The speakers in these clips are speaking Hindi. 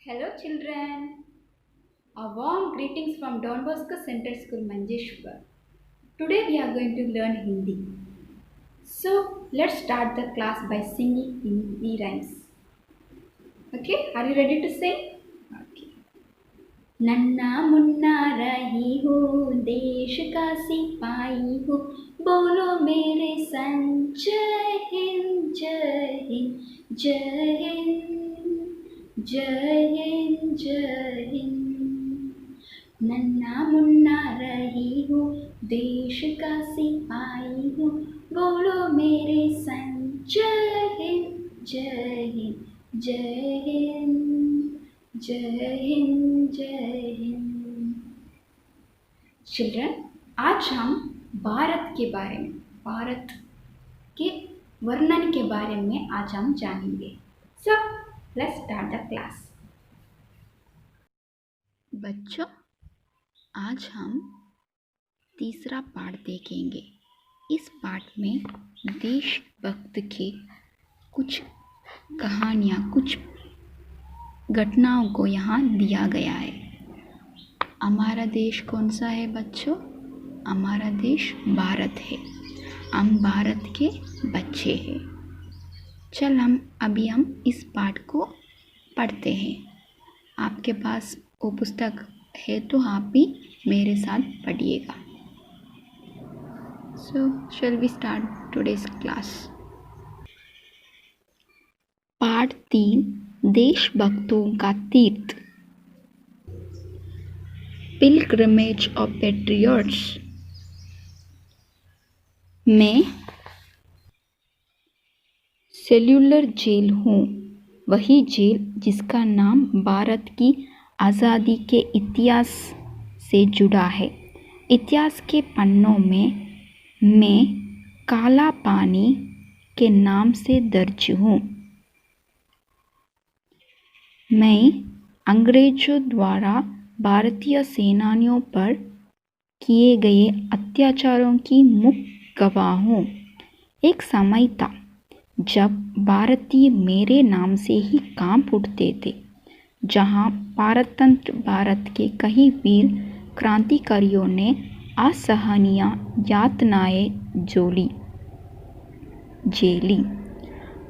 Hello children, a warm greetings from Don Bosco Center School Manjeshwar. Today we are going to learn Hindi. So let's start the class by singing Hindi rhymes. Okay, are you ready to sing? Okay. नन्ना मुन्ना रही हूँ देश का सिपाही हूँ बोलो मेरे संग जय हिंद जय हिंद जय हिंद जय हिंद जय हिंद नन्ना मुन्ना रही हूँ देश का सिपाही हूँ बोलो मेरे संग जय हिंद जय हिंद जय हिंद जय हिंद जय हिंद। चिल्ड्रन, आज हम भारत के बारे में, भारत के वर्णन के बारे में आज हम जानेंगे। So let's start the class. बच्चों, आज हम तीसरा पाठ देखेंगे। इस पाठ में देशभक्त के कुछ कहानियाँ, कुछ घटनाओं को यहाँ दिया गया है। हमारा देश कौन सा है बच्चों? हमारा देश भारत है। हम भारत के बच्चे हैं। चल हम इस पाठ को पढ़ते हैं। आपके पास वो पुस्तक है तो आप भी मेरे साथ पढ़िएगा। So shall we start today's class. पाठ 3, देशभक्तों का तीर्थ, पिलग्रिमेज ऑफ पेट्रियट्स। मैं सेल्यूलर जेल हूँ, वही जेल जिसका नाम भारत की आज़ादी के इतिहास से जुड़ा है। इतिहास के पन्नों में मैं काला पानी के नाम से दर्ज हूँ। मैं अंग्रेजों द्वारा भारतीय सेनानियों पर किए गए अत्याचारों की मुख्य गवाह हूँ। एक समय था जब भारतीय मेरे नाम से ही कांप उठते थे, जहाँ पारतंत्र भारत के कई वीर क्रांतिकारियों ने असहनीय यातनाएं झेली।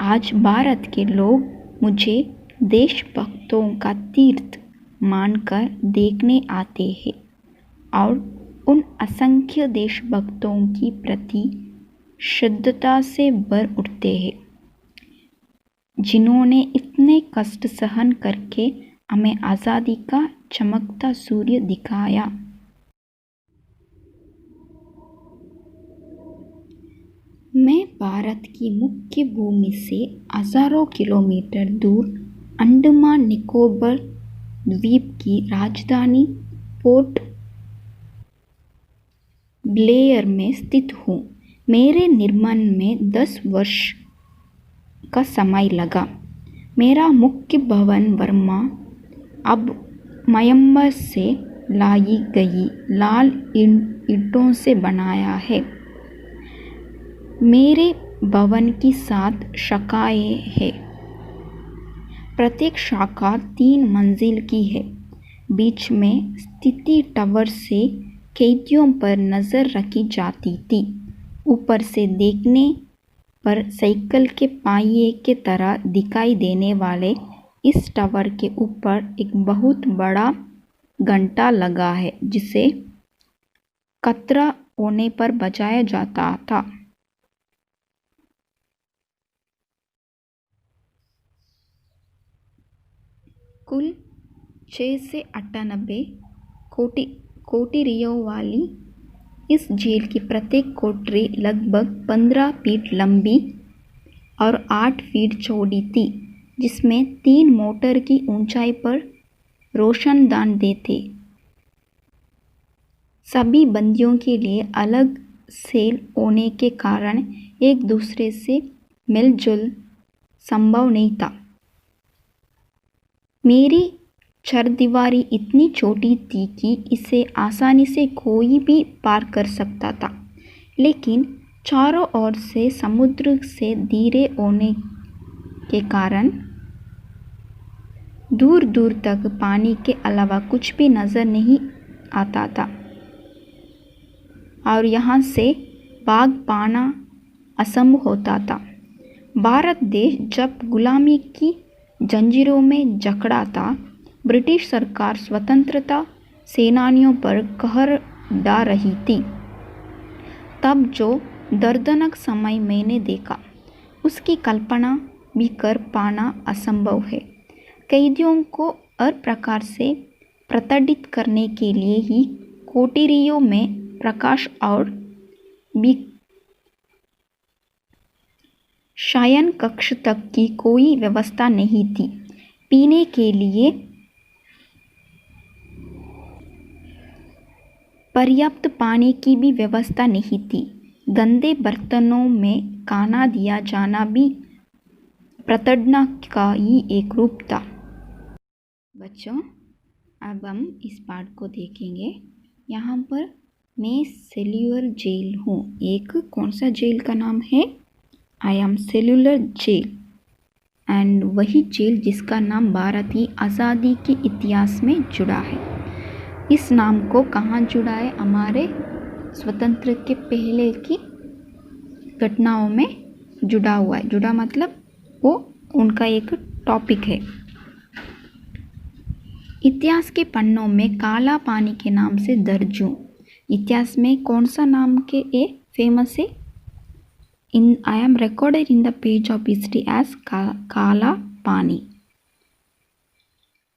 आज भारत के लोग मुझे देशभक्तों का तीर्थ मानकर देखने आते हैं और उन असंख्य देशभक्तों की प्रति श्रद्धा से भर उठते हैं, जिन्होंने इतने कष्ट सहन करके हमें आज़ादी का चमकता सूर्य दिखाया। मैं भारत की मुख्य भूमि से हजारों किलोमीटर दूर अंडमान निकोबार द्वीप की राजधानी पोर्ट ब्लेयर में स्थित हूँ। मेरे निर्माण में 10 वर्ष का समय लगा। मेरा मुख्य भवन बर्मा अब म्यांमार से लाई गई लाल ईंटों से बनाया है। मेरे भवन की 7 शाखाएं हैं। प्रत्येक शाखा 3 मंजिल की है। बीच में स्थित टावर से कैदियों पर नज़र रखी जाती थी। ऊपर से देखने पर साइकिल के पहिए के तरह दिखाई देने वाले इस टावर के ऊपर एक बहुत बड़ा घंटा लगा है, जिसे खतरा होने पर बजाया जाता था। कुल 6 से 98 कोठरियों वाली इस जेल की प्रत्येक कोठरी लगभग 15 फीट लंबी और 8 फीट चौड़ी थी, जिसमें 3 मीटर की ऊंचाई पर रोशनदान थे। सभी बंदियों के लिए अलग सेल होने के कारण एक दूसरे से मिलजुल संभव नहीं था। मेरी चरदीवारी इतनी छोटी थी कि इसे आसानी से कोई भी पार कर सकता था, लेकिन चारों ओर से समुद्र से घिरे होने के कारण दूर दूर तक पानी के अलावा कुछ भी नज़र नहीं आता था और यहाँ से बाघ पाना असंभव होता था। भारत देश जब गुलामी की जंजीरों में जकड़ा था, ब्रिटिश सरकार स्वतंत्रता सेनानियों पर कहर ढा रही थी। तब जो दर्दनाक समय मैंने देखा, उसकी कल्पना भी कर पाना असंभव है। कैदियों को हर प्रकार से प्रताड़ित करने के लिए ही कोठरियों में प्रकाश और भी शयन कक्ष तक की कोई व्यवस्था नहीं थी। पीने के लिए पर्याप्त पानी की भी व्यवस्था नहीं थी। गंदे बर्तनों में खाना दिया जाना भी प्रताड़ना का ही एक रूप था। बच्चों, अब हम इस पाठ को देखेंगे। यहाँ पर मैं सेल्युलर जेल हूँ। एक कौन सा जेल का नाम है? I am cellular jail. And वही जेल जिसका नाम भारतीय आज़ादी के इतिहास में जुड़ा है। इस नाम को कहाँ जुड़ा है? हमारे स्वतंत्र के पहले की घटनाओं में जुड़ा हुआ है। जुड़ा मतलब वो उनका एक टॉपिक है। इतिहास के पन्नों में काला पानी के नाम से दर्ज हूँ। इतिहास में कौन सा नाम के ये फेमस है? I am recorded in the page of history as काला पानी।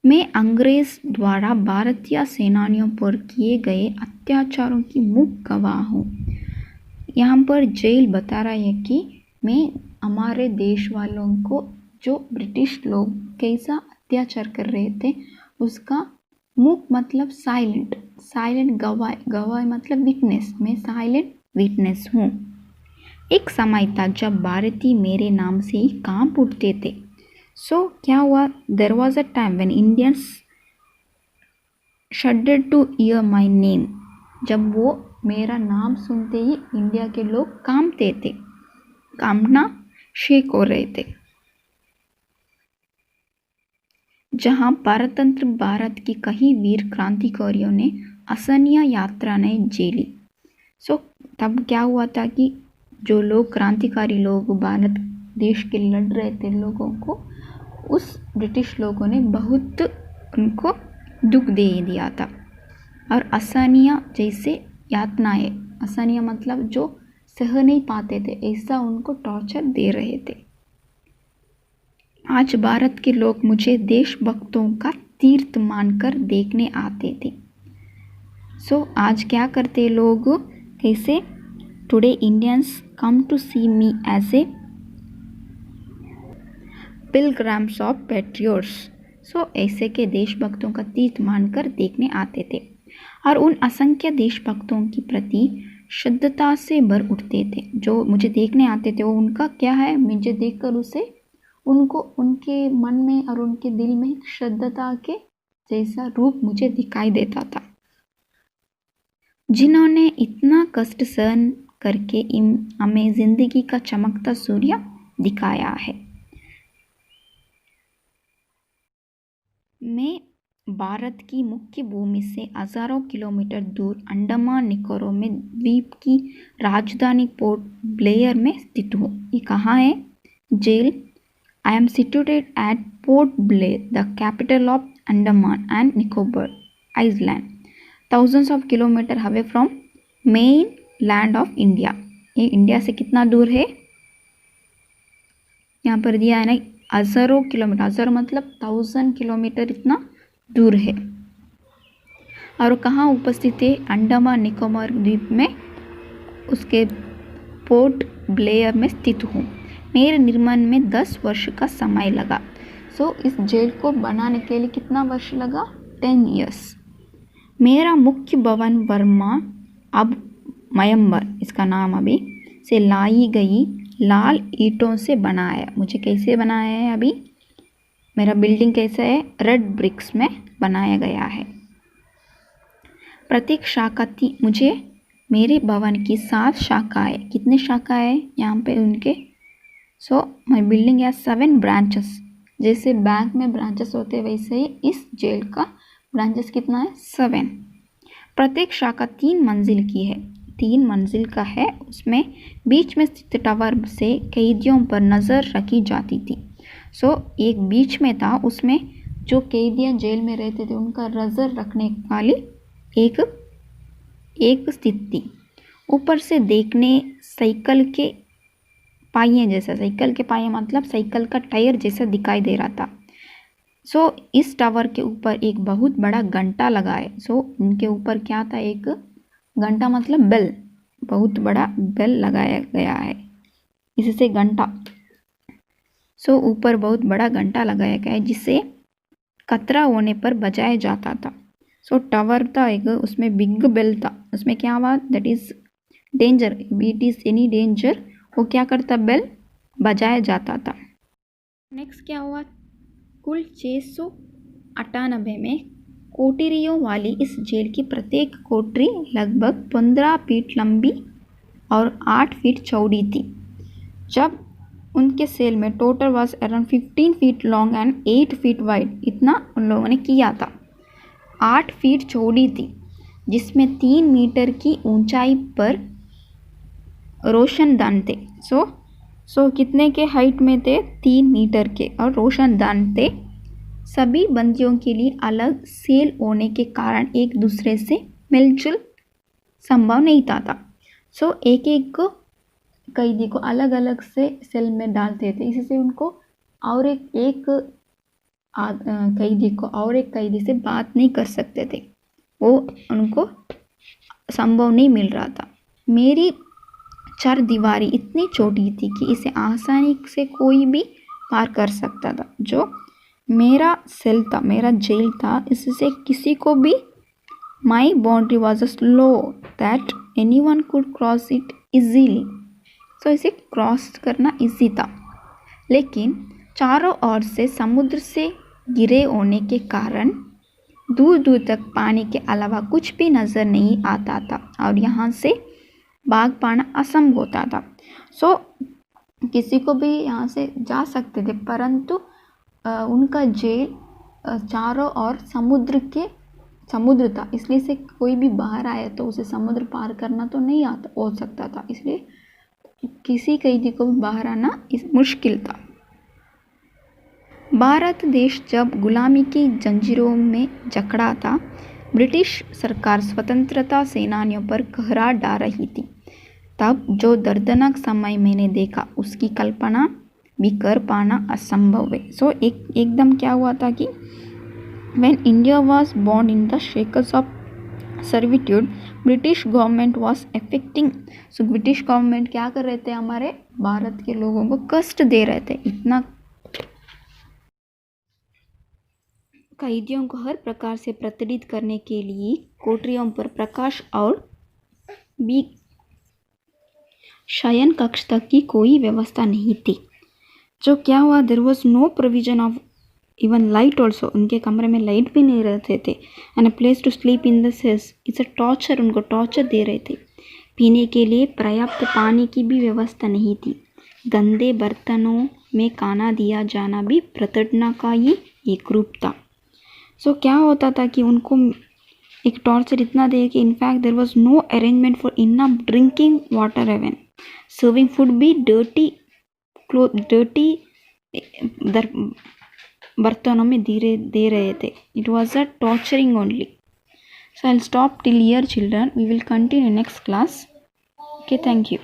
मैं अंग्रेज द्वारा भारतीय सेनानियों पर किए गए अत्याचारों की मुख्य गवाह हूँ। यहाँ पर जेल बता रहा है कि मैं हमारे देश वालों को जो ब्रिटिश लोग कैसा अत्याचार कर रहे थे उसका मुख्य मतलब साइलेंट गवाह मतलब विटनेस। मैं साइलेंट विटनेस हूँ। एक समय था जब भारतीय मेरे नाम से ही कांप उठते थे। क्या हुआ? There was a time when Indians shuddered to hear my name. जब वो मेरा नाम सुनते ही इंडिया के लोग कांपते थे, कांपना शेक हो रहे थे। जहां परतंत्र भारत की कई वीर क्रांतिकारियों ने असहनीय यात्रा ने झेली। तब क्या हुआ था कि जो लोग क्रांतिकारी लोग भारत देश के लड़ रहे थे लोगों को, उस ब्रिटिश लोगों ने बहुत उनको दुख दे दिया था और असहनीय जैसे यातनाएं, असहनीय मतलब जो सह नहीं पाते थे, ऐसा उनको टॉर्चर दे रहे थे। आज भारत के लोग मुझे देशभक्तों का तीर्थ मानकर देखने आते थे। आज क्या करते लोग? कैसे? Today Indians come to see me as a pilgrims of patriots. ऐसे के देशभक्तों का तीर्थ मानकर देखने आते थे और उन असंख्य देशभक्तों के प्रति शुद्धता से भर उठते थे। जो मुझे देखने आते थे वो उनका क्या है? मुझे देखकर उसे उनको उनके मन में और उनके दिल में शुद्धता के जैसा रूप मुझे दिखाई देता था, जिन्होंने इतना कष्ट सहन करके हमें जिंदगी का चमकता सूर्य दिखाया है। मैं भारत की मुख्य भूमि से हजारों किलोमीटर दूर अंडमान निकोबार में द्वीप की राजधानी पोर्ट ब्लेयर में स्थित हूँ। ये कहाँ है? Jail. I am situated at Port Blair, the capital of Andaman and Nicobar Island, thousands of kilometers away from mainland of India. ये इंडिया से कितना दूर है? यहाँ पर दिया है ना, हजारों किलोमीटर। हजारों मतलब 1000 किलोमीटर इतना दूर है। और कहाँ उपस्थित है? अंडमान निकोबार द्वीप में, उसके पोर्ट ब्लेयर में स्थित हूँ। मेरे निर्माण में 10 वर्ष का समय लगा। इस जेल को बनाने के लिए कितना वर्ष लगा? 10 years। मेरा मुख्य भवन वर्मा अब मयम्बर, इसका नाम अभी से लाई गई लाल ईंटों से बनाया। मुझे कैसे बनाया है? अभी मेरा बिल्डिंग कैसा है? रेड ब्रिक्स में बनाया गया है। प्रत्येक शाखा थी मुझे मेरे भवन की 7 शाखाएं। कितने शाखाएं यहाँ पे उनके? My building has 7 branches जैसे बैंक में ब्रांचेस होते हैं वैसे ही इस जेल का ब्रांचेस कितना है 7। प्रत्येक शाखा 3 मंजिल की है, 3 मंजिल का है। उसमें बीच में स्थित टावर से कैदियों पर नज़र रखी जाती थी। एक बीच में था, उसमें जो कैदियाँ जेल में रहते थे उनका नज़र रखने वाली एक स्थित थी। ऊपर से देखने साइकिल के पाइए जैसा, साइकिल के पाइए मतलब साइकिल का टायर जैसा दिखाई दे रहा था। इस टावर के ऊपर एक बहुत बड़ा घंटा लगा है। उनके ऊपर क्या था, एक घंटा मतलब बेल, बहुत बड़ा बेल लगाया गया है, इससे घंटा। ऊपर बहुत बड़ा घंटा लगाया गया है जिसे खतरा होने पर बजाया जाता था। टावर था एक, उसमें बिग बेल था, उसमें क्या हुआ, that is danger, it is any danger, वो क्या करता, बेल बजाया जाता था। नेक्स्ट क्या हुआ, कुल 698 में कोठरियों वाली इस जेल की प्रत्येक कोठरी लगभग 15 फीट लंबी और 8 फीट चौड़ी थी। जब उनके सेल में total was around 15 feet long and 8 feet wide, इतना उन लोगों ने किया था। 8 फीट चौड़ी थी, जिसमें 3 मीटर की ऊंचाई पर रोशनदान थे। कितने के हाइट में थे, 3 मीटर के, और रोशनदान थे। सभी बंदियों के लिए अलग सेल होने के कारण एक दूसरे से मिलजुल संभव नहीं था। एक एक कैदी को अलग अलग से सेल में डालते थे, इससे उनको और एक कैदी को और एक कैदी से बात नहीं कर सकते थे, वो उनको संभव नहीं मिल रहा था। मेरी चारदीवारी इतनी छोटी थी कि इसे आसानी से कोई भी पार कर सकता था। जो मेरा सेल था, मेरा जेल था, इससे किसी को भी, my boundary was a slow that anyone could cross it easily. इसे क्रॉस करना इजी था, लेकिन चारों ओर से समुद्र से घिरे होने के कारण दूर दूर तक पानी के अलावा कुछ भी नज़र नहीं आता था और यहाँ से भाग पाना असंभव होता था। किसी को भी यहाँ से जा सकते थे, परंतु उनका जेल चारों ओर समुद्र था, इसलिए से कोई भी बाहर आया तो उसे समुद्र पार करना तो नहीं आता हो सकता था, इसलिए किसी कैदी को भी बाहर आना मुश्किल था। भारत देश जब गुलामी की जंजीरों में जकड़ा था, ब्रिटिश सरकार स्वतंत्रता सेनानियों पर कहरा डाल रही थी। तब जो दर्दनाक समय मैंने देखा उसकी कल्पना भी कर पाना असंभव है। एकदम क्या हुआ था कि when India was born in the shackles of servitude, British government was affecting. British government क्या कर रहे थे, हमारे भारत के लोगों को कष्ट दे रहे थे। इतना कैदियों को हर प्रकार से प्रतिदित करने के लिए कोठरियों पर प्रकाश और भी शयन कक्ष तक की कोई व्यवस्था नहीं थी। जो क्या हुआ, there was no provision of even light also, उनके कमरे में लाइट भी नहीं रहते थे। And a place to sleep in the cells, it's a torture, उनको टॉर्चर दे रहे थे। पीने के लिए पर्याप्त पानी की भी व्यवस्था नहीं थी। गंदे बर्तनों में खाना दिया जाना भी प्रताड़ना का ही एक रूप था। क्या होता था कि उनको एक टॉर्चर इतना दे कि in fact there was no arrangement for enough drinking water even. Serving food भी डर्टी बर्तनों में दे रहे थे। It was a torturing only. So I'll stop till here, children. We will continue next class. Okay, thank you.